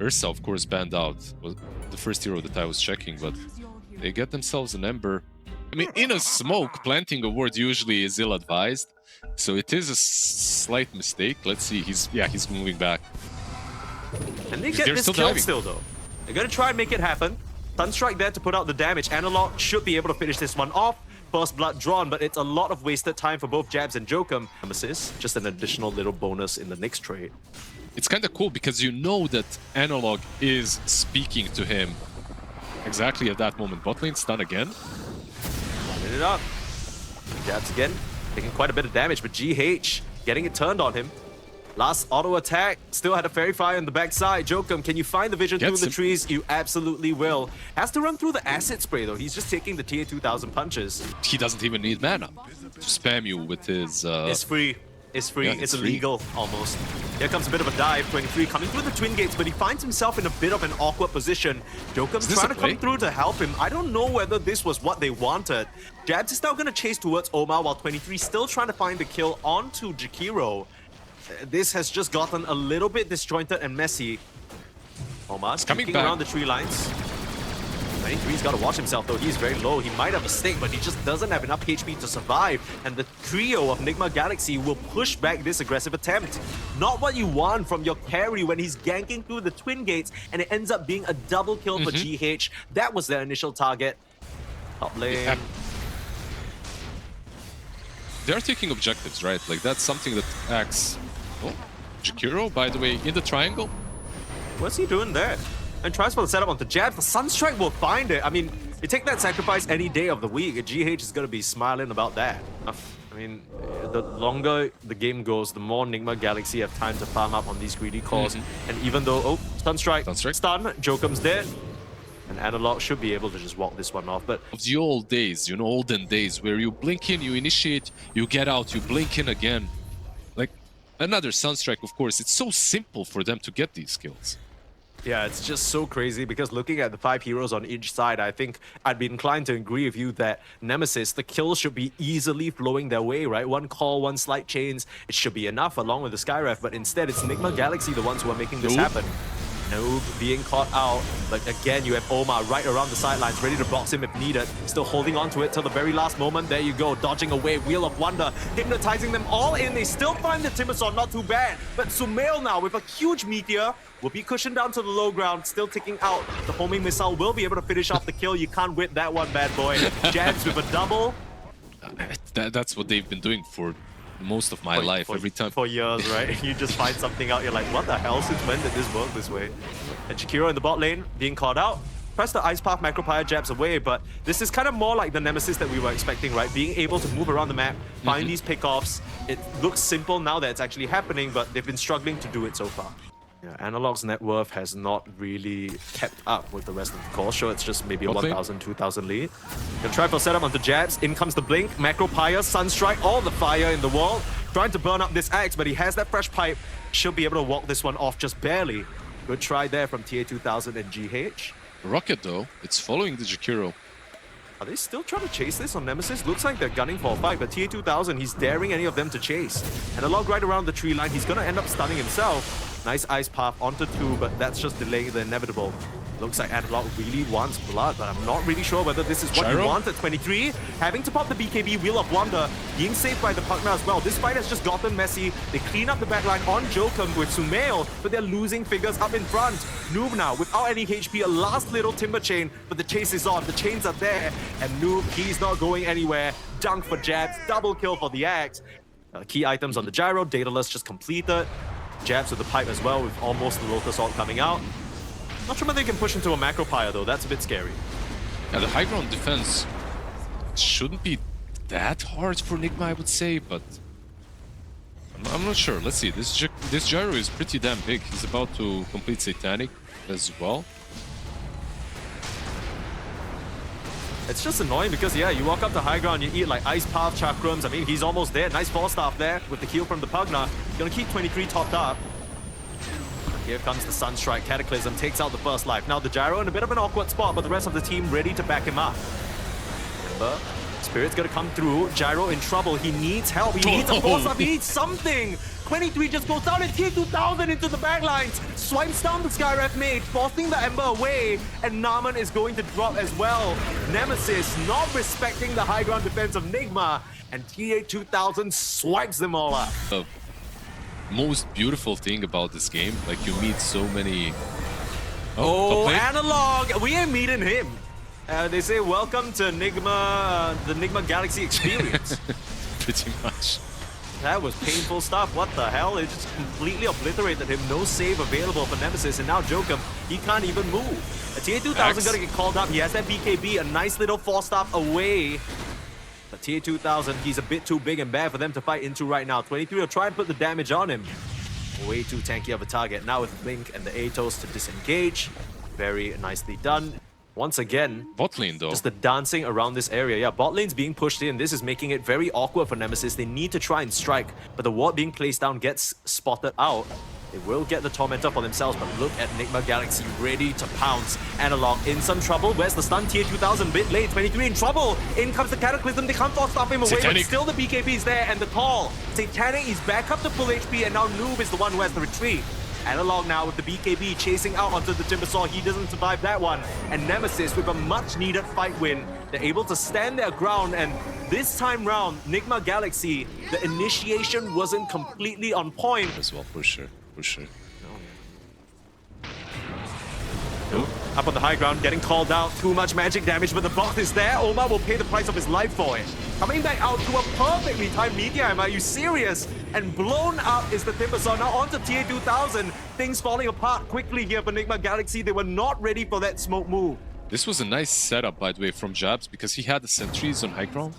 Ursa, of course, banned out. Was the first hero that I was checking, but they get themselves an Ember. I mean, in a smoke, planting a ward usually is ill-advised, so it is a slight mistake. Let's see, he's moving back. And they get this kill still, though. They're gonna try and make it happen. Sunstrike there to put out the damage. Analog should be able to finish this one off. First blood drawn, but it's a lot of wasted time for both Jabs and Jokum. Nemesis, just an additional little bonus in the next trade. It's kind of cool because you know that Analog is speaking to him exactly at that moment. Bot lane stun again. Lining it up. Jabs again, taking quite a bit of damage, but GH getting it turned on him. Last auto attack, still had a fairy fire on the backside. Jokum, can you find the vision through the trees? You absolutely will. Has to run through the acid spray though. He's just taking the tier 2000 punches. He doesn't even need mana to spam you with his... It's free. It's free. Yeah, it's free. illegal, almost. Here comes a bit of a dive. 23 coming through the twin gates, but he finds himself in a bit of an awkward position. Jokum's trying to come through to help him. I don't know whether this was what they wanted. Jabs is now going to chase towards Omar, while 23 still trying to find the kill onto Jakiro. This has just gotten a little bit disjointed and messy. Omar's coming around the tree lines. 23's got to watch himself though. He's very low. He might have a stake, but he just doesn't have enough HP to survive. And the trio of NIGMA Galaxy will push back this aggressive attempt. Not what you want from your carry when he's ganking through the twin gates, and it ends up being a double kill for GH. That was their initial target. Top lane. Yeah. They're taking objectives, right? Like, that's something that acts... Oh, Jakiro, by the way, in the triangle. What's he doing there? And tries for the setup onto Jab. The Sunstrike will find it. I mean, you take that sacrifice any day of the week, GH is going to be smiling about that. I mean, the longer the game goes, the more NIGMA Galaxy have time to farm up on these greedy calls. And even though, oh, Sunstrike, stun, Jokum's dead. And Analog should be able to just walk this one off, but... Of the old days, you know, olden days, where you blink in, you initiate, you get out, you blink in again. Like, another Sunstrike, of course. It's so simple for them to get these kills. Yeah, it's just so crazy because looking at the 5 heroes on each side, I think I'd be inclined to agree with you that Nemesis, the kills should be easily flowing their way, right? One call, one slight chains, it should be enough along with the Skyref, but instead it's NIGMA Galaxy the ones who are making this happen. Noob being caught out, but again you have Omar right around the sidelines, ready to box him if needed. Still holding on to it till the very last moment. There you go, dodging away, Wheel of Wonder, hypnotizing them all in. They still find the Timbersaw, not too bad. But Sumail now with a huge meteor will be cushioned down to the low ground, still ticking out. The homing missile will be able to finish off the kill. You can't whip that one, bad boy. Jabs with a double. That's what they've been doing for most of my life, every time. For years, right? You just find something out, you're like, what the hell? Since when did this work this way? And Jakiro in the bot lane, being caught out. Press the Ice Path, Macropire Jabs away, but this is kind of more like the Nemesis that we were expecting, right? Being able to move around the map, find these pickoffs. It looks simple now that it's actually happening, but they've been struggling to do it so far. Yeah, Analog's net worth has not really kept up with the rest of the core show. It's just maybe a 1,000, 2,000 lead. Gonna try for setup onto Jabs. In comes the Blink, Macropire, Sunstrike, all the fire in the wall. Trying to burn up this axe, but he has that fresh pipe. Should be able to walk this one off just barely. Good try there from TA 2000 and GH. Rocket, though, it's following the Jakiro. Are they still trying to chase this on Nemesis? Looks like they're gunning for a fight, but TA 2000, he's daring any of them to chase. And a log right around the tree line, he's gonna end up stunning himself. Nice Ice Path onto 2, but that's just delaying the inevitable. Looks like Analog really wants blood, but I'm not really sure whether this is what he wants at 23. Having to pop the BKB, Wheel of Wonder, being saved by the partner as well. This fight has just gotten messy. They clean up the backline on Jokum with Sumail, but they're losing figures up in front. Noob now, without any HP, a last little Timber Chain, but the chase is on. The chains are there, and Noob, he's not going anywhere. Dunk for Jabs, double kill for the Axe. Key items on the Gyro, Daedalus just completed. Jabs with the pipe as well, with almost the Lotus Ult coming out. Not sure whether they can push into a Macropire though, that's a bit scary. Yeah, the high ground defense shouldn't be that hard for NIGMA, I would say, but I'm not sure. Let's see, this Gyro is pretty damn big. He's about to complete Satanic as well. It's just annoying because, yeah, you walk up to high ground, you eat like Ice Path, Chakrams. I mean, he's almost there. Nice 4-staff there with the heal from the Pugna. Gonna keep 23 topped up. Here comes the Sunstrike. Cataclysm takes out the first life. Now the Gyro in a bit of an awkward spot, but the rest of the team ready to back him up. Remember, Spirit's gonna come through. Gyro in trouble. He needs help. He needs a force up. He needs something. 23 just goes down and T2000 into the backlines. Swipes down the Skyref mage, forcing the Ember away. And Naman is going to drop as well. Nemesis not respecting the high ground defense of Nigma. And TA2000 swipes them all up. The most beautiful thing about this game, like you meet so many... Oh, Analog! We ain't meeting him. They say, welcome to Nigma, the Nigma Galaxy experience. Pretty much. That was painful stuff. What the hell? It just completely obliterated him. No save available for Nemesis. And now Jokum, he can't even move. A TA2000 gonna get called up. He has that BKB, a nice little 4-star away. But TA2000, he's a bit too big and bad for them to fight into right now. 23 will try and put the damage on him. Way too tanky of a target. Now with Blink and the Atos to disengage. Very nicely done. Once again, bot lane though. Just the dancing around this area. Yeah, bot lane's being pushed in. This is making it very awkward for Nemesis. They need to try and strike, but the ward being placed down gets spotted out. They will get the Tormentor for themselves, but look at Nigma Galaxy ready to pounce. Analog in some trouble. Where's the stun? TA2000 bit late. 23 in trouble. In comes the Cataclysm. They can't force stop him away, Satanic. but still the BKB is there and the call. Satanic is back up to full HP, and now Noob is the one who has the retreat. Analog now with the BKB chasing out onto the Timbersaw. He doesn't survive that one. And Nemesis with a much needed fight win. They're able to stand their ground, and this time round, Nigma Galaxy, the initiation wasn't completely on point. As well, for sure, for sure. Up on the high ground, getting called out. Too much magic damage, but the box is there. Omar will pay the price of his life for it. Coming back out to a perfectly timed medium. Are you serious? And blown up is the Timbersaw. Now onto TA2000. Things falling apart quickly here for Nigma Galaxy. They were not ready for that smoke move. This was a nice setup, by the way, from Jabs, because he had the sentries on high ground.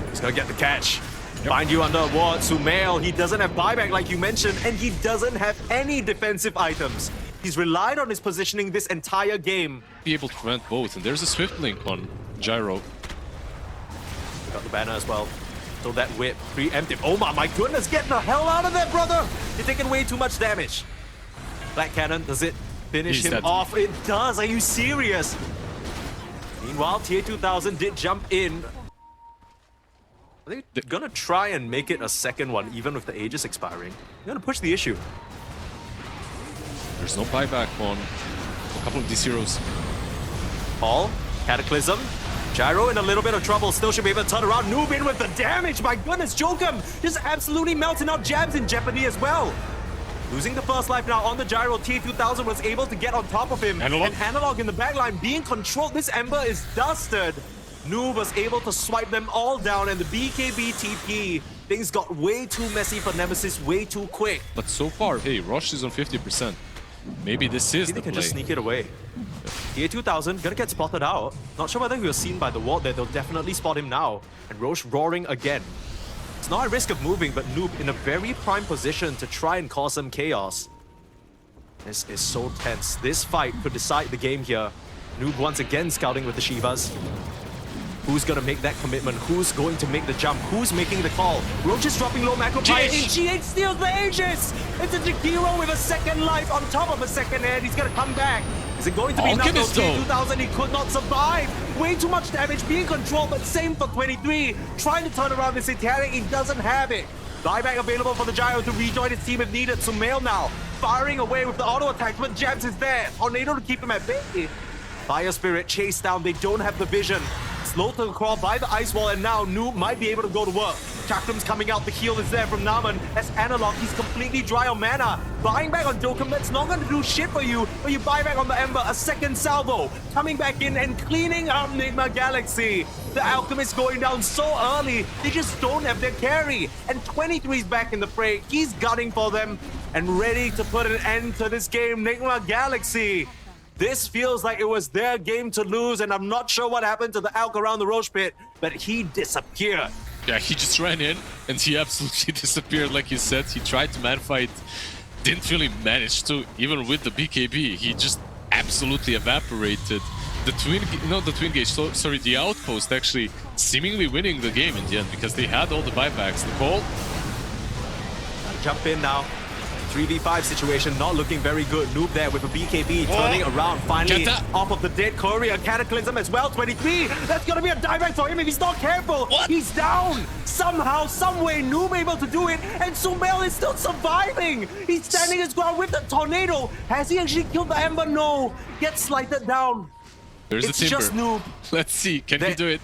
He's gonna get the catch. Find you under a ward. Sumail, he doesn't have buyback like you mentioned, and he doesn't have any defensive items. He's relied on his positioning this entire game. Be able to prevent both, and there's a Swift Link on Gyro. We got the banner as well. So that whip, preemptive. Oh my goodness, get the hell out of there, brother! You're taking way too much damage. Black Cannon, does it finish him off? It does, are you serious? Meanwhile, TA2000 did jump in. I think they're gonna try and make it a second one, even with the Aegis expiring. They're gonna push the issue. There's no buyback on a couple of these heroes. Paul, Cataclysm. Gyro in a little bit of trouble, still should be able to turn around. Noob in with the damage, my goodness, Jokum just absolutely melting out. Jabs in jeopardy as well. Losing the first life now on the Gyro. TA2000 was able to get on top of him. Analog. And Analog in the backline being controlled. This Ember is dusted. Noob was able to swipe them all down, and the BKB TP. Things got way too messy for Nemesis, way too quick. But so far, hey, Rosh is on 50%. Maybe this is the They can play. just sneak it away. TA2000 gonna get spotted out. Not sure whether he was seen by the ward there. They'll definitely spot him now. And Roche roaring again. It's not at risk of moving, but Noob in a very prime position to try and cause some chaos. This is so tense. This fight could decide the game here. Noob once again scouting with the Shivas. Who's gonna make that commitment? Who's going to make the jump? Who's making the call? Roach is dropping low macro fire. GH steals the Aegis! It's a Jakiro with a second life on top of a second head. He's gonna come back. Is it going to be enough? TA2000, he could not survive. Way too much damage being controlled, but same for 23. Trying to turn around this Satanic, he doesn't have it. Buyback available for the Gyro to rejoin his team if needed. Sumail now firing away with the auto attack, but Jabs is there. Tornado to keep him at bay. Fire Spirit chased down. They don't have the vision. Slow to the crawl by the ice wall, and now Noob might be able to go to work. Chakram's coming out. The heal is there from Naman. As Analog, he's completely dry on mana. Buying back on Jokum, that's not going to do shit for you, but you buy back on the Ember. A second salvo. Coming back in and cleaning up Nigma Galaxy. The Alchemist going down so early. They just don't have their carry. And 23's back in the fray. He's gunning for them and ready to put an end to this game. Nigma Galaxy. This feels like it was their game to lose, and I'm not sure what happened to the Alk around the Roche pit, but he disappeared. Yeah, he just ran in, and he absolutely disappeared, like you said. He tried to man fight, didn't really manage to, even with the BKB. He just absolutely evaporated. The twin gauge, sorry, the outpost actually seemingly winning the game in the end, because they had all the buybacks. The call. Gotta jump in now. 3v5 situation not looking very good. Noob there with a BKB turning around. Finally Get that. off of the dead courier. Cataclysm as well. 23. That's gonna be a dieback for him if he's not careful. What? He's down. Somehow, someway, Noob able to do it. And Sumail is still surviving. He's standing his ground with the tornado. Has he actually killed the Ember? No. Gets slighted down. There's It's the timber. just Noob. Let's see, can he do it?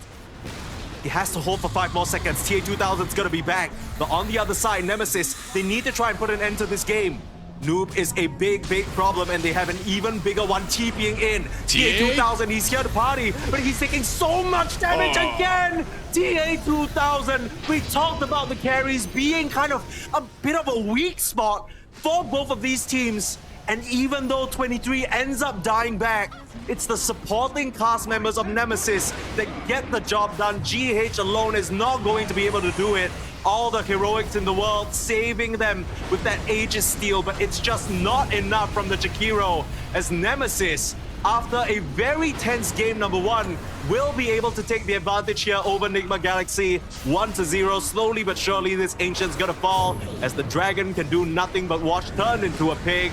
He has to hold for 5 more seconds. TA2000's gonna be back. But on the other side, Nemesis, they need to try and put an end to this game. Noob is a big, big problem, and they have an even bigger one TPing in. TA2000, he's here to party, but he's taking so much damage again! TA2000, we talked about the carries being kind of a bit of a weak spot for both of these teams. And even though 23 ends up dying back, it's the supporting cast members of Nemesis that get the job done. GH alone is not going to be able to do it. All the heroics in the world saving them with that Aegis steal, but it's just not enough from the Jakiro, as Nemesis, after a very tense game number 1, will be able to take the advantage here over NIGMA Galaxy. 1-0, slowly but surely this Ancient's gonna fall, as the Dragon can do nothing but watch turn into a pig.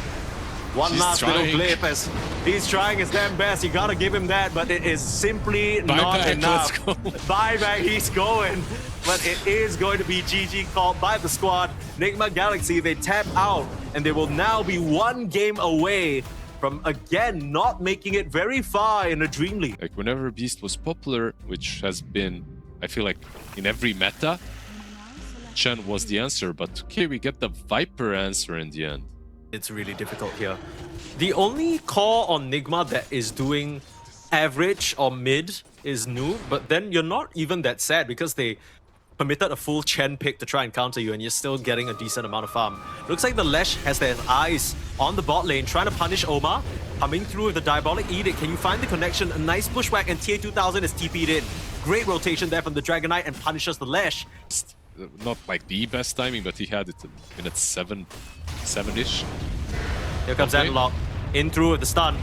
One He's last trying. little blip as he's trying his damn best. You gotta give him that, but it is simply not Buyback, enough. let's go. Buyback, he's going. But it is going to be GG called by the squad. NIGMA Galaxy, they tap out, and they will now be 1 game away from, again, not making it very far in a Dream League. Like whenever Beast was popular, which has been, I feel like, in every meta, Chen was the answer, but okay, we get the Viper answer in the end. It's really difficult here. The only core on NIGMA that is doing average or mid is Noob, but then you're not even that sad because they permitted a full Chen pick to try and counter you and you're still getting a decent amount of farm. Looks like the Lesh has their eyes on the bot lane, trying to punish Omar. Coming through with the Diabolic Edict. Can you find the connection? A nice bushwhack, and TA2000 is TP'd in. Great rotation there from the Dragon Knight and punishes the Lesh. Not like the best timing, but he had it in minute 7-ish. Here comes Okay. Analog. In through with the stun.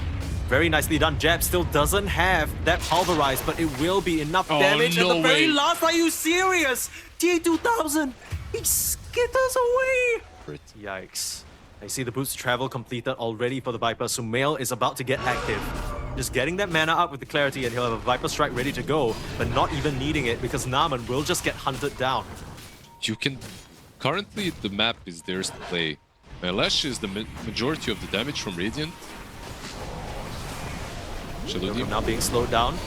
Very nicely done. Jab still doesn't have that pulverize, but it will be enough Oh, damage. no At the very way. last, are you serious? TA2000, he skitters away. Yikes. I see the boost travel completed already for the Viper. Sumail is about to get active. Just getting that mana up with the clarity, and he'll have a Viper Strike ready to go, but not even needing it because Naman will just get hunted down. You can... Currently, the map is theirs to play. Lash is the majority of the damage from Radiant. Shadow Demon. Now being slowed down.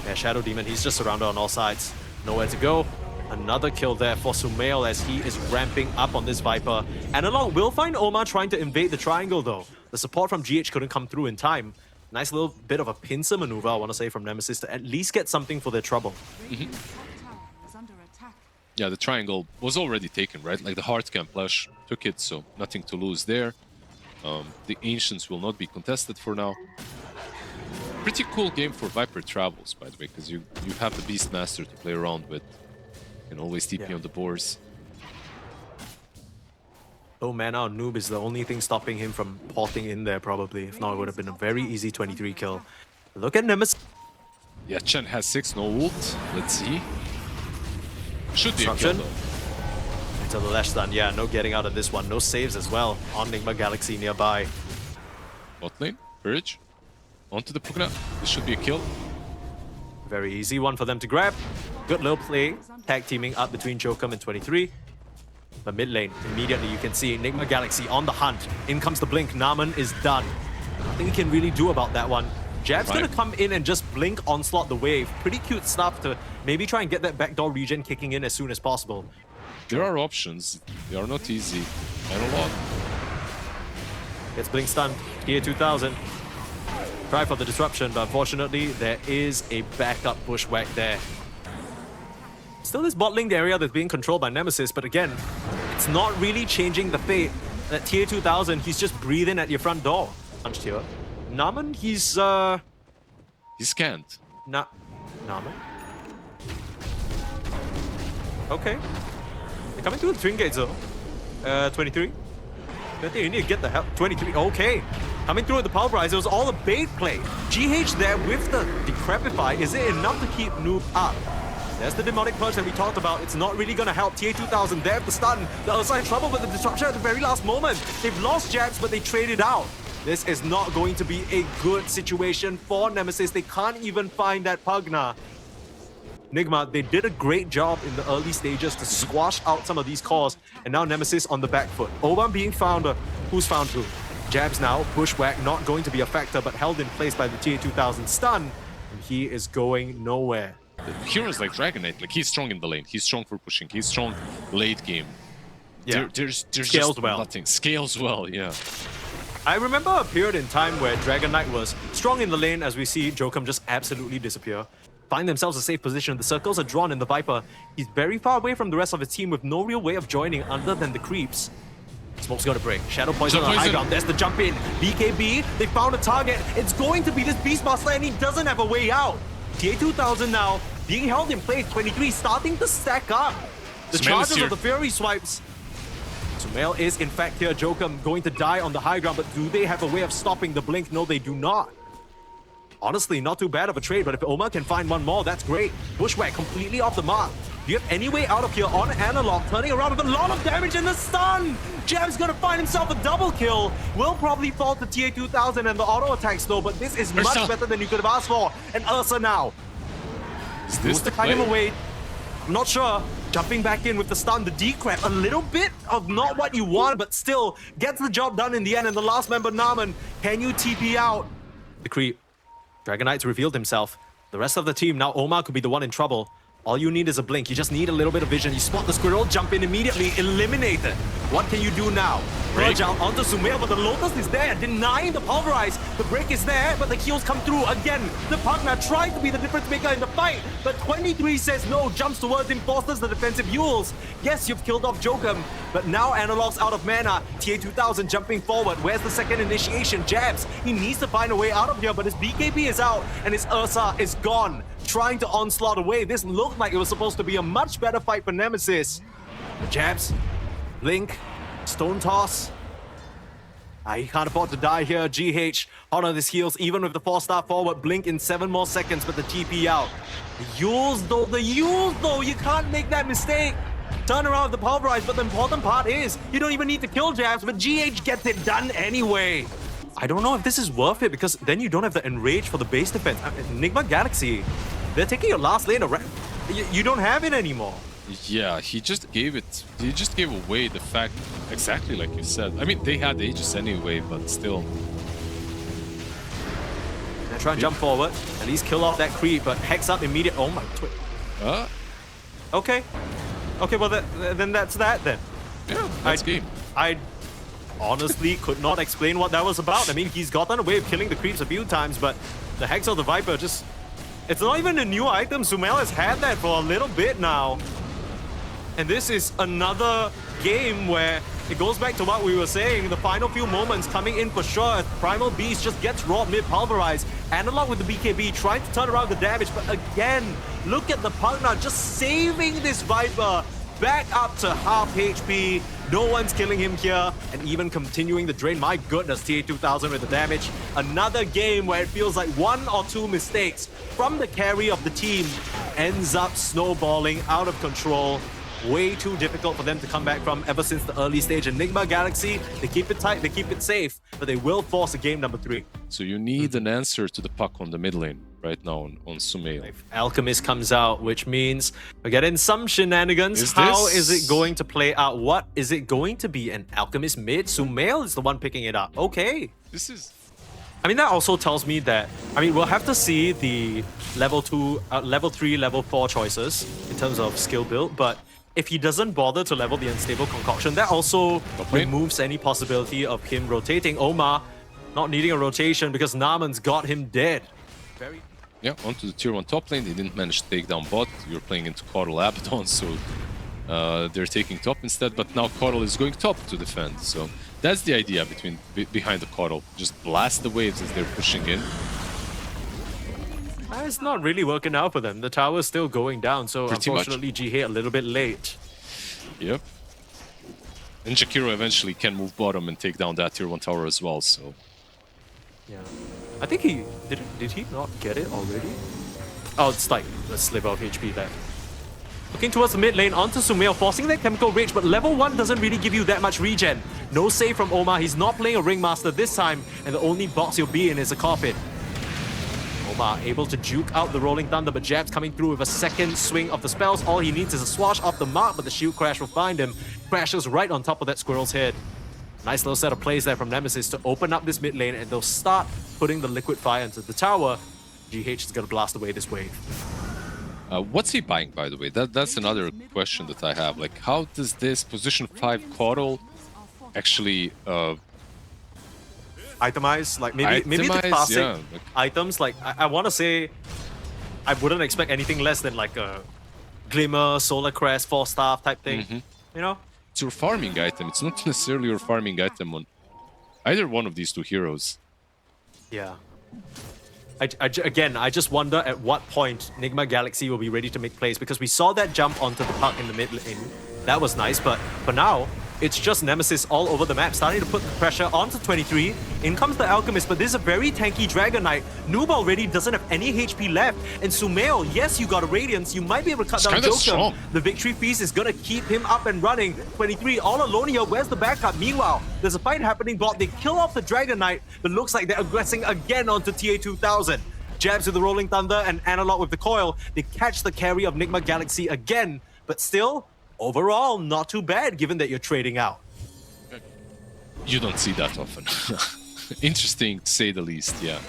Yeah, Shadow Demon, he's just surrounded on all sides. Nowhere to go. Another kill there for Sumail as he is ramping up on this Viper. Analog will find Omar trying to invade the triangle though. The support from GH couldn't come through in time. Nice little bit of a pincer maneuver, I want to say, from Nemesis to at least get something for their trouble. Yeah, the triangle was already taken, right? Like the hard camp Lash took it, so nothing to lose there. The Ancients will not be contested for now. Pretty cool game for Viper Travels, by the way, because you have the Beastmaster to play around with. You can always TP on the boards. Oh, mana on Noob is the only thing stopping him from porting in there, probably. If not, it would have been a very easy 23 kill. Look at Nemesis. Yeah, Chen has 6, no ult. Let's see. Should be a kill, Disruption. though. Into the Lash stun. Yeah, no getting out of this one. No saves as well on NIGMA Galaxy nearby. Bot lane, Courage. Onto the Pugna. This should be a kill. Very easy one for them to grab. Good little play. Tag teaming up between Jokum and 23. But mid lane, immediately you can see NIGMA Galaxy on the hunt. In comes the blink. Naman is done. Nothing he can really do about that one. Jab's gonna come in and just blink onslaught the wave. Pretty cute stuff to maybe try and get that backdoor regen kicking in as soon as possible. There are options. They are not easy. Analog. Gets blink stunned. TA2000. Try for the disruption, but unfortunately there is a backup bushwhack there. Still this bot lane area that's being controlled by Nemesis, but again, it's not really changing the fate. That TA2000, he's just breathing at your front door. Punched here. Naman, he's He's scanned. Naman? Okay. They're coming through the twin gates though. 23. I think you need to get the hell. 23. Okay. Coming through with the pulverizer. It was all a bait play. GH there with the Decrepify. Is it enough to keep Noob up? There's the demonic punch that we talked about. It's not really gonna help. TA2000 there with the stun. The Ursa in trouble with the disruption at the very last moment. They've lost jabs, but they traded out. This is not going to be a good situation for Nemesis. They can't even find that Pugna. NIGMA, they did a great job in the early stages to squash out some of these cores, and now Nemesis on the back foot. Oban being found, who's found who? Jabs now, Bushwhack not going to be a factor, but held in place by the TA2000 stun, and he is going nowhere. Heroes like Dragon Knight, like he's strong in the lane, he's strong for pushing, he's strong late game. Yeah, there's scales just well. nothing. Scales well, yeah. I remember a period in time where Dragon Knight was strong in the lane as we see Jokum just absolutely disappear. Find themselves a safe position. The circles are drawn in the Viper. He's very far away from the rest of his team with no real way of joining other than the creeps. Smoke's gonna break. Shadow Poison on the high ground. There's the jump in. BKB, they found a target. It's going to be this Beastmaster and he doesn't have a way out. TA2000 now being held in place. 23 starting to stack up. The charges of the Fury swipes. Sumail is in fact here. Jokum going to die on the high ground, but do they have a way of stopping the blink? No, they do not. Honestly, not too bad of a trade, but if Oma can find one more, that's great. Bushwhack completely off the mark. Do you have any way out of here on Analog? Turning around with a lot of damage in the stun! Jab's gonna find himself a double kill. Will probably fall to TA2000 and the auto attacks though, but this is much better than you could have asked for. And Ursa now. Is this the play? Him away. I'm not sure. Jumping back in with the stun, the decrep, a little bit of not what you want, but still gets the job done in the end. And the last member, Naman, can you TP out? The creep. Dragon Knight's revealed himself. The rest of the team, now Omar could be the one in trouble. All you need is a blink. You just need a little bit of vision. You spot the squirrel, jump in immediately, eliminate it. What can you do now? Purge out onto Sumail, but the Lotus is there, denying the pulverize. The break is there, but the heals come through again. The partner tried to be the difference maker in the fight, but 23 says no, jumps towards him, forces the defensive Yules. Yes, you've killed off Jokum, but now Analog's out of mana. TA2000 jumping forward. Where's the second initiation? Jabs. He needs to find a way out of here, but his BKB is out, and his Ursa is gone. Trying to onslaught away. This looked like it was supposed to be a much better fight for Nemesis. The jabs, Blink, Stone Toss. He can't afford to die here. GH hot on his heels, even with the 4-star forward. Blink in 7 more seconds, but the TP out. The Yules though, you can't make that mistake. Turn around with the pulverize, but the important part is you don't even need to kill jabs, but GH gets it done anyway. I don't know if this is worth it because then you don't have the enrage for the base defense. Nigma Galaxy, they're taking your last lane around. You don't have it anymore. Yeah, he just gave it. He just gave away the fact, exactly like you said. I mean, they had Aegis anyway, but still. Now try and jump forward, at least kill off that creep, but Hex up immediate. Oh my twit. Okay. Okay, well then that's that then. Yeah, that's game. I honestly could not explain what that was about. I mean, he's gotten away with killing the creeps a few times, but the Hex of the Viper just... It's not even a new item. Sumail has had that for a little bit now. And this is another game where it goes back to what we were saying. The final few moments coming in for sure as Primal Beast just gets raw mid-pulverized. Analog with the BKB trying to turn around the damage, but again, look at the partner just saving this Viper back up to half HP. No one's killing him here, and even continuing the drain. My goodness, TA2000 with the damage. Another game where it feels like 1 or 2 mistakes from the carry of the team ends up snowballing out of control. Way too difficult for them to come back from ever since the early stage. Enigma Galaxy, they keep it tight, they keep it safe, but they will force a game number 3. So you need an answer to the puck on the mid lane right now on Sumail. Alchemist comes out, which means we're getting some shenanigans. How is it going to play out? What is it going to be? An Alchemist mid? Sumail is the one picking it up. Okay. This is... I mean, that also tells me that... I mean, we'll have to see the level 2, level 3, level 4 choices in terms of skill build, but if he doesn't bother to level the Unstable Concoction, that also removes any possibility of him rotating. Omar not needing a rotation because Naman's got him dead. Yeah, onto the tier 1 top lane. They didn't manage to take down bot. You're playing into Coddle Abaddon, so they're taking top instead. But now Coddle is going top to defend. So that's the idea behind the Coddle. Just blast the waves as they're pushing in. It's not really working out for them. The tower's still going down, so unfortunately GH a little bit late. Yep. And Jakiro eventually can move bottom and take down that tier 1 tower as well, so... Yeah. I think did he not get it already? Oh, it's like a sliver of HP left. Looking towards the mid lane onto Sumail, forcing that chemical rage, but level 1 doesn't really give you that much regen. No save from Omar, he's not playing a Ringmaster this time, and the only box he'll be in is a Coffin. Omar able to juke out the Rolling Thunder, but Jab's coming through with a second swing of the spells. All he needs is a swash off the mark, but the shield crash will find him. Crashes right on top of that Squirrel's head. Nice little set of plays there from Nemesis to open up this mid lane, and they'll start putting the liquid fire into the tower. GH is going to blast away this wave. What's he buying, by the way? That's another question that I have. Like, how does this position 5 Coddle actually itemize? Like maybe the classic items. Like I want to say, I wouldn't expect anything less than like a Glimmer, Solar Crest, 4-staff type thing. You know? It's your farming item. It's not necessarily your farming item on either one of these two heroes. Yeah. Again, I just wonder at what point Nigma Galaxy will be ready to make plays, because we saw that jump onto the puck in the mid lane. That was nice, but for now, it's just Nemesis all over the map, starting to put the pressure onto 23. In comes the Alchemist, but this is a very tanky Dragon Knight. Noob already doesn't have any HP left, and Sumail, yes, you got a Radiance, you might be able to cut down Joker. The Victory Feast is gonna keep him up and running. 23 all alone here, where's the backup? Meanwhile, there's a fight happening bot, they kill off the Dragon Knight, but looks like they're aggressing again onto TA2000. Jabs with the Rolling Thunder and Analog with the Coil. They catch the carry of Nigma Galaxy again, but still, overall, not too bad given that you're trading out. You don't see that often. Interesting to say the least, yeah.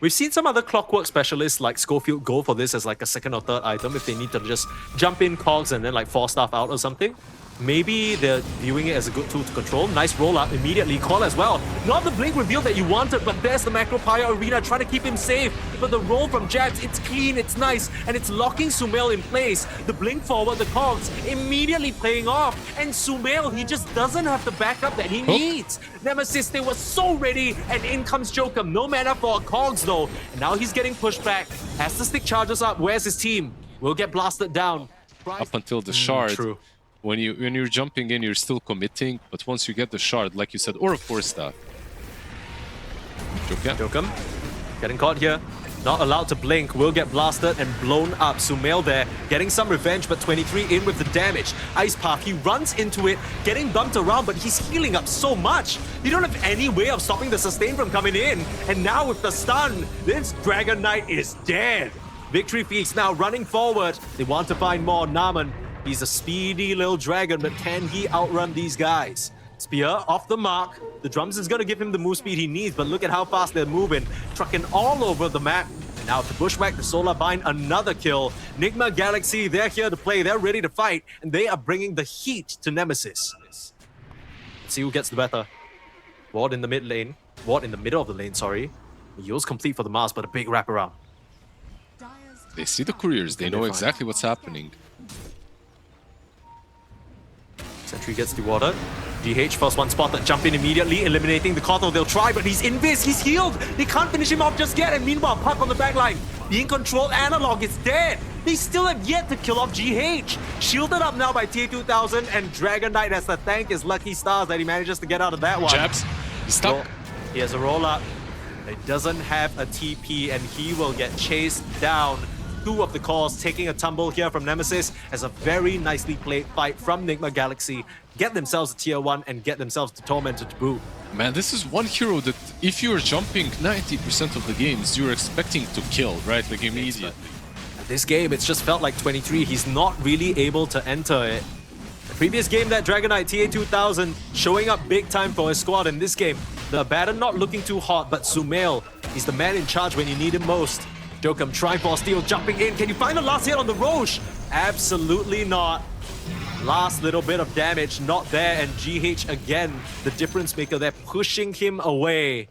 We've seen some other Clockwork specialists like Schofield go for this as like a second or third item if they need to just jump in cogs and then like force stuff out or something. Maybe they're viewing it as a good tool to control. Nice roll up immediately. Call as well. Not the blink reveal that you wanted, but there's the Macro Pyre Arena trying to keep him safe. But the roll from Jabs, it's clean, it's nice, and it's locking Sumail in place. The blink forward, the cogs, immediately playing off. And Sumail, he just doesn't have the backup that he needs. Nemesis, they were so ready, and in comes Jokum. No mana for a cogs though. And now he's getting pushed back. Has to stick charges up. Where's his team? Will get blasted down. Up until the shard. True. When you're jumping in, you're still committing, but once you get the shard, like you said, or a 4-staff. Jokum getting caught here. Not allowed to blink. Will get blasted and blown up. Sumail there getting some revenge, but 23 in with the damage. Ice Path, he runs into it, getting bumped around, but he's healing up so much. You don't have any way of stopping the sustain from coming in. And now with the stun, this Dragon Knight is dead. Victory Feast now running forward. They want to find more. Naman, he's a speedy little dragon, but can he outrun these guys? Spear off the mark. The drums is going to give him the move speed he needs, but look at how fast they're moving. Trucking all over the map. And now the Bushwhack, the Solar Bind, another kill. Nigma Galaxy, they're here to play. They're ready to fight. And they are bringing the heat to Nemesis. Let's see who gets the better. Ward in the mid lane. Ward in the middle of the lane, sorry. Yo's complete for the Mars, but a big wraparound. They see the couriers. They know exactly what's happening. Sentry gets dewatered. GH first one spotted, jump in immediately, eliminating the Kothel. They'll try, but he's invis, he's healed. They can't finish him off just yet, and meanwhile, Puck on the backline. Being controlled, Analog is dead. They still have yet to kill off GH. Shielded up now by TA2000, and Dragon Knight has to thank his lucky stars that he manages to get out of that one. Jabs, he's stuck. So, he has a roll up. He doesn't have a TP, and he will get chased down. Two of the calls taking a tumble here from Nemesis as a very nicely played fight from Nigma Galaxy. Get themselves a tier 1 and get themselves the Tormentor to boot. Man, this is one hero that if you're jumping 90% of the games, you're expecting to kill, right? Like immediately. This game, it's just felt like 23. He's not really able to enter it. The previous game, that Dragon Knight TA2000 showing up big time for his squad. In this game, the Baron not looking too hot, but Sumail, he's the man in charge when you need him most. Jokum trying for a steal, jumping in. Can you find the last hit on the Roche? Absolutely not. Last little bit of damage, not there. And GH again, the difference maker there, pushing him away.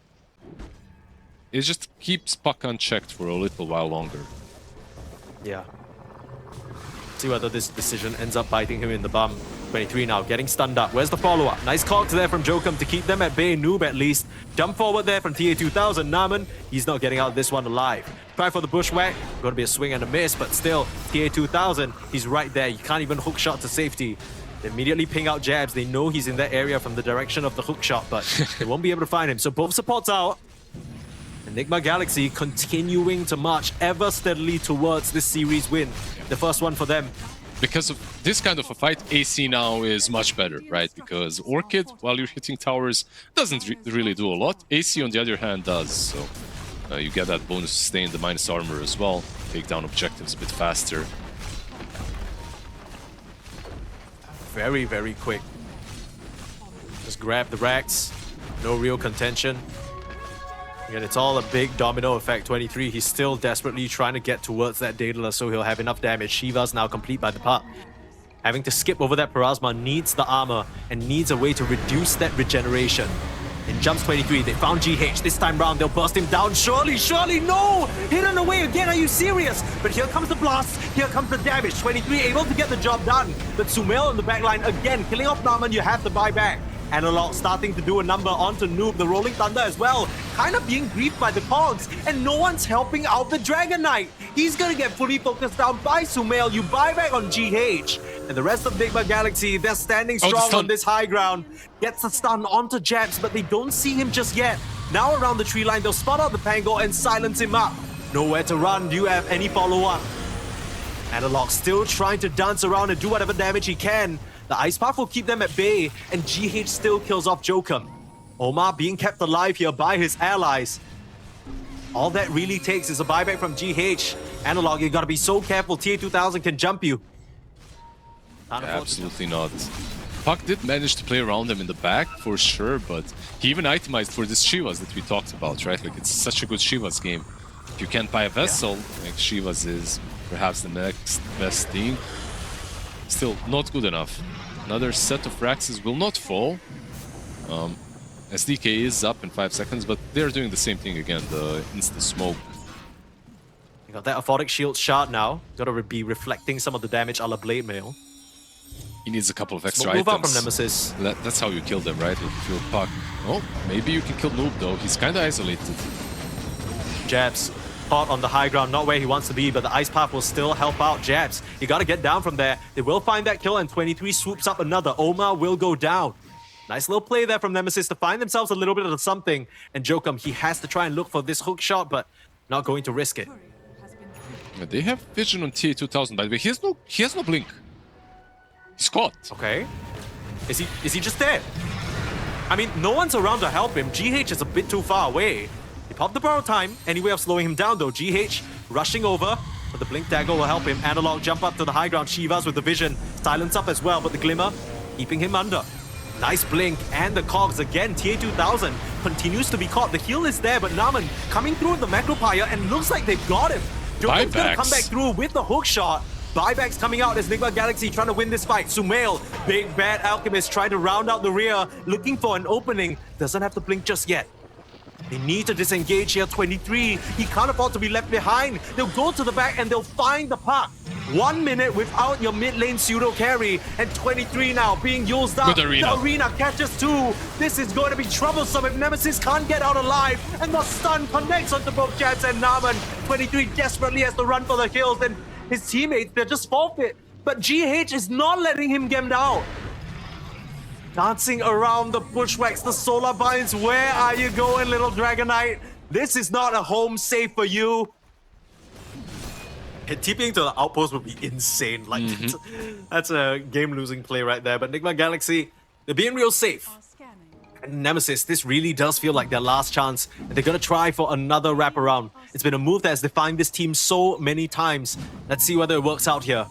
It just keeps Puck unchecked for a little while longer. Yeah. See whether this decision ends up biting him in the bum. 23 now, getting stunned up. Where's the follow-up? Nice cogs there from Jokum to keep them at bay. Noob at least. Jump forward there from TA2000. Naman, he's not getting out of this one alive. Try for the Bushwhack. Going to be a swing and a miss, but still, TA2000, he's right there. You can't even hook shot to safety. They immediately ping out Jabs. They know he's in that area from the direction of the hook shot, but they won't be able to find him. So both supports out. Enigma Galaxy continuing to march ever steadily towards this series win. the first one for them. Because of this kind of a fight, AC now is much better, right? Because Orchid, while you're hitting towers, doesn't really do a lot. AC, on the other hand, does. So you get that bonus to stay in the minus armor as well. Take down objectives a bit faster. Very, very quick. Just grab the racks. No real contention. Again, it's all a big domino effect. 23, he's still desperately trying to get towards that Daedalus so he'll have enough damage. Shiva's now complete by the puck. Having to skip over that Parasma needs the armor and needs a way to reduce that regeneration. In jumps 23, they found GH. This time round, they'll burst him down. Surely, surely, no! Hidden away again, are you serious? But here comes the blast, here comes the damage. 23 able to get the job done. But Sumail on the backline again, killing off Naman, you have to buy back. Analog starting to do a number onto Noob, the Rolling Thunder as well. Kind of being griefed by the cogs, and no one's helping out the Dragon Knight. He's gonna get fully focused down by Sumail. You buy back on GH. And the rest of NIGMA Galaxy, they're standing strong on this high ground. Gets the stun onto Jabs, but they don't see him just yet. Now around the tree line, they'll spot out the Pango and silence him up. Nowhere to run. Do you have any follow-up? Analog still trying to dance around and do whatever damage he can. The Ice Path will keep them at bay, and GH still kills off Jokum. Omar being kept alive here by his allies. All that really takes is a buyback from GH. Analog, you gotta be so careful. TA2000 can jump you. Absolutely not. Puck did manage to play around them in the back for sure, but he even itemized for this Shivas that we talked about, right? Like, it's such a good Shivas game. If you can't buy a vessel, like Shivas is perhaps the next best thing. Still not good enough. Another set of Raxes will not fall. SDK is up in 5 seconds, but they're doing the same thing again, the instant smoke. You got that Aphotic Shield shard now. Gotta be reflecting some of the damage a la Blade Mail. He needs a couple of extra Smoke move out items. from Nemesis. That's how you kill them, right? With your Puck. Oh, maybe you can kill Noob though. He's kinda isolated. Jabs. Caught on the high ground, not where he wants to be, but the Ice Path will still help out Jabs. You gotta get down from there. They will find that kill, and 23 swoops up another. Omar will go down. Nice little play there from Nemesis to find themselves a little bit of something. And Jokum, he has to try and look for this hook shot, but not going to risk it. They have vision on TA2000, by the way. He has no blink. He's caught. Okay. Is he just dead? I mean, no one's around to help him. GH is a bit too far away. He popped the borrow time. Any way of slowing him down though. GH rushing over, but the blink dagger will help him. Analog jump up to the high ground. Shivas with the vision. Silence up as well, but the glimmer keeping him under. Nice blink, and the cogs again. TA2000 continues to be caught. The heal is there, but Naman coming through with the Macropire, and looks like they've got him. Joker's gonna come back through with the hook shot. Buybacks coming out as NIGMA Galaxy trying to win this fight. Sumail, big bad Alchemist, trying to round out the rear, looking for an opening. Doesn't have to blink just yet. They need to disengage here. 23, he can't afford to be left behind. They'll go to the back and they'll find the puck. 1 minute without your mid lane pseudo carry, and 23 now being used up. The arena catches two. This is going to be troublesome if Nemesis can't get out alive, and the stun connects onto both Jabs and Naman. 23 desperately has to run for the kills, and his teammates, they're just forfeit. But GH is not letting him get out. Dancing around the bushwhacks, the solar vines. Where are you going, little Dragon Knight? This is not a home safe for you. And TPing to the outpost would be insane. Like, that's a game-losing play right there. But NIGMA Galaxy, they're being real safe. And Nemesis, this really does feel like their last chance. And they're gonna try for another wraparound. It's been a move that has defined this team so many times. Let's see whether it works out here.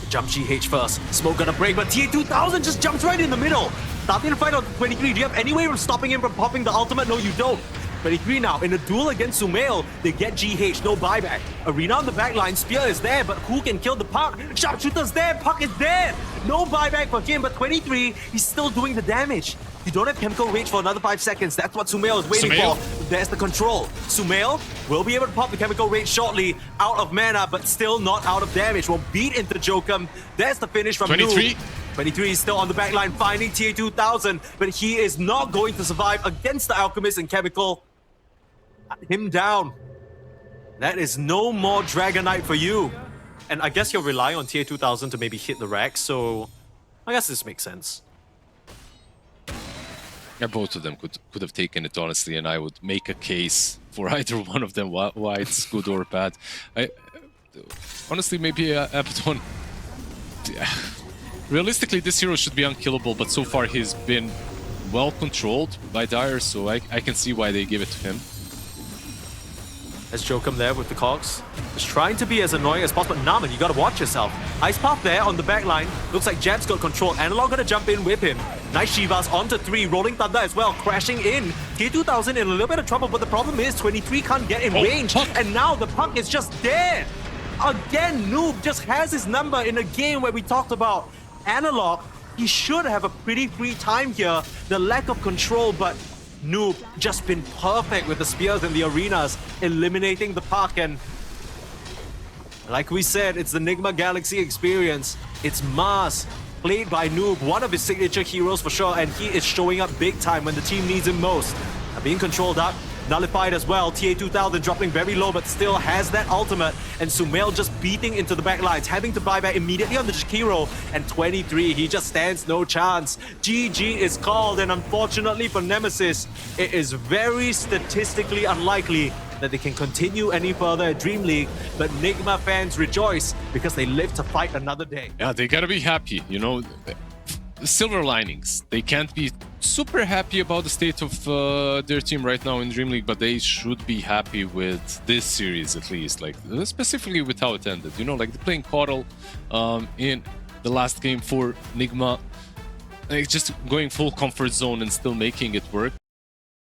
Jump GH first. Smoke gonna break, but TA2000 just jumps right in the middle. Starting to fight on 23. Do you have any way of stopping him from popping the ultimate? No, you don't. 23 now. In a duel against Sumail, they get GH. No buyback. Arena on the backline. Spear is there, but who can kill the Puck? Sharpshooter's there. Puck is dead. No buyback for him, but 23, he's still doing the damage. You don't have chemical range for another 5 seconds. That's what Sumail is waiting for. There's the control. Sumail will be able to pop the chemical range shortly. Out of mana, but still not out of damage. Will beat into Jokum. There's the finish from 23. Noob. 23 is still on the backline, finding TA2000, but he is not going to survive against the Alchemist and Chemical. Him down. That is no more Dragon Knight for you. And I guess you're relying on TA2000 to maybe hit the rack, so I guess this makes sense. Yeah, both of them could have taken it, honestly, and I would make a case for either one of them why it's good or bad. honestly, maybe Abaddon. Realistically, this hero should be unkillable, but so far he's been well controlled by Dire, so I can see why they give it to him. As Jokum there with the cogs, just trying to be as annoying as possible. Naman, you gotta watch yourself. Ice Path there on the back line. Looks like Jab's got control. Analog gonna jump in with him. Nice Shivas onto 3. Rolling Thunder as well, crashing in. T2000 in a little bit of trouble, but the problem is 23 can't get in range. Puck. And now the Puck is just there. Again, Noob just has his number in a game where we talked about Analog. He should have a pretty free time here. The lack of control, but Noob just been perfect with the spears in the arenas, eliminating the Puck. And like we said, it's the Nigma Galaxy experience. It's Mars, played by Noob, one of his signature heroes for sure, and he is showing up big time when the team needs him most. Being controlled up, nullified as well. TA2000 dropping very low, but still has that ultimate. And Sumail just beating into the back lines, having to buy back immediately on the Jakiro. And 23, he just stands no chance. GG is called, and unfortunately for Nemesis, it is very statistically unlikely that they can continue any further at Dream League. But Nigma fans rejoice because they live to fight another day. Yeah, they gotta be happy, you know. Silver linings. They can't be super happy about the state of their team right now in Dream League, but they should be happy with this series at least, like specifically with how it ended. You know, like playing Coddle in the last game for Nigma, like just going full comfort zone and still making it work.